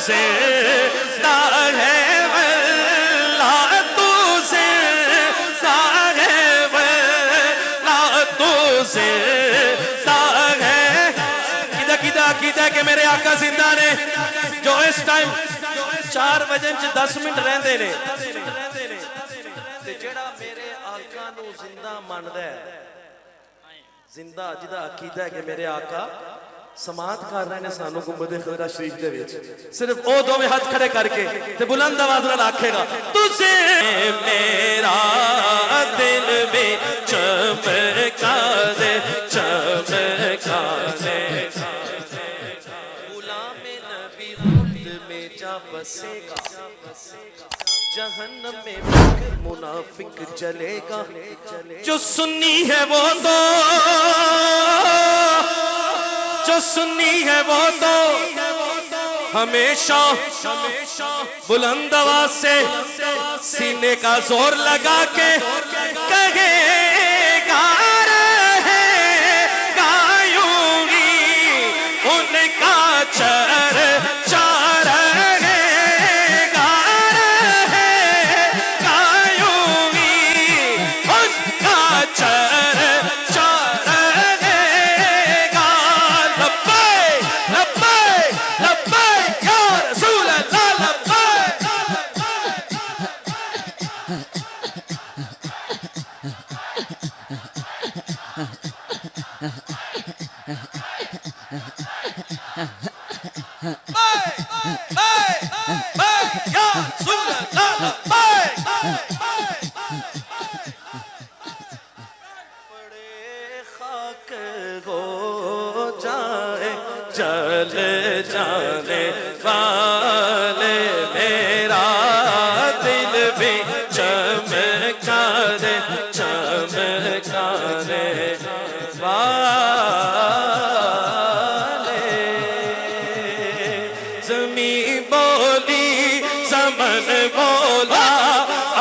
زندہ ہے واللہ تو زندہ ہے واللہ تو زندہ ہے کیتا کہ میرے آقا زندہ نے جو اس ٹائم 4 بجے 10 منٹ رہندے نے تے جڑا میرے آقا نو زندہ ماندا ہے زندہ جدا عقیدہ ہے کہ میرے آقا سماعت کر رہے ہیں سانو گنبد خضرا شریف دے وچ صرف او دوویں ہاتھ کھڑے کر کے تے بلند آواز نال آکھے گا تجھے میرا دل بھی چمکا دے چمکا دے غلام نبی رات میں جا بسے گا جہنم میں منافق جلے گا جو سنی ہے وہ تو جو سنی ہے وہ تو ہمیشہ بلند آواز سے سینے کا زور لگا کے کہے گا رہے گا یوں ہی ان کا چرچا رہے گا رہے گا یوں ہی ان کا چرچا رہے گا لبیک لبیک لبیک یا رسول اللہ لبیک یا رسول اللہ لبیک بڑے خاک ہو جائے جل جانے والے میرا دل بھی چمکا دے چمکا دے والے زمین بولی زمن بولا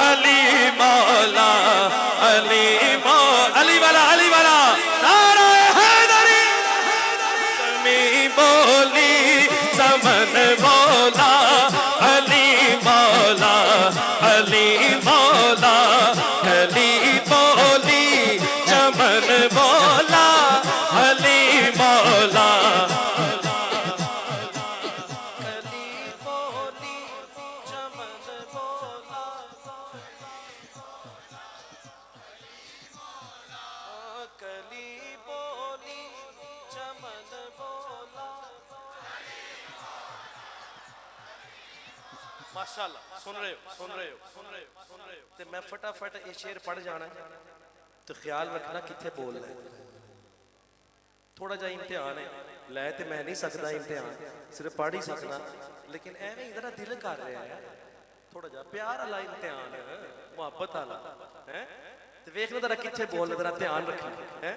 علی مولا علی مولا علی والا نعرہ حیدری زمین بولی زمن بولا علی مولا علی مولا علی بولی زمن بولا علی مولا ماشاءاللہ سن رہے ہو تے میں فٹافٹ یہ شعر پڑھ جانا ہے تو خیال رکھنا کتھے بول رہے تھوڑا جا امتحان ہے لے تے میں نہیں سکتا امتحان صرف پڑھ ہی سکنا لیکن ایویں ادھر دل کر رہا ہے تھوڑا جا پیار والا امتحان ہے محبت والا ہے تے ویکھنا ذرا کتھے بول ذرا دھیان رکھنا ہے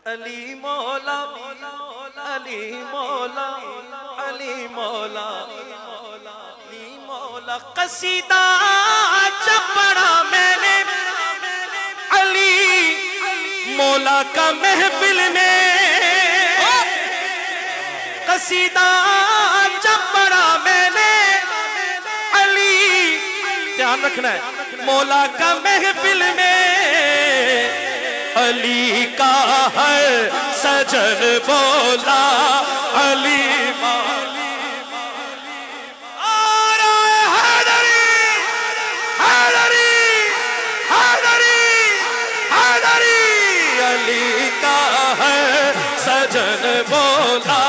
علی مولا علی مولا علی مولا قصیدہ جب پڑھا میں نے علی مولا کا محفل میں قصیدہ جب پڑھا میں نے علی دھیان رکھنا ہے مولا کا محفل میں علی کا ہر سجن بولا علی مولا علی کا ہے سجن بولا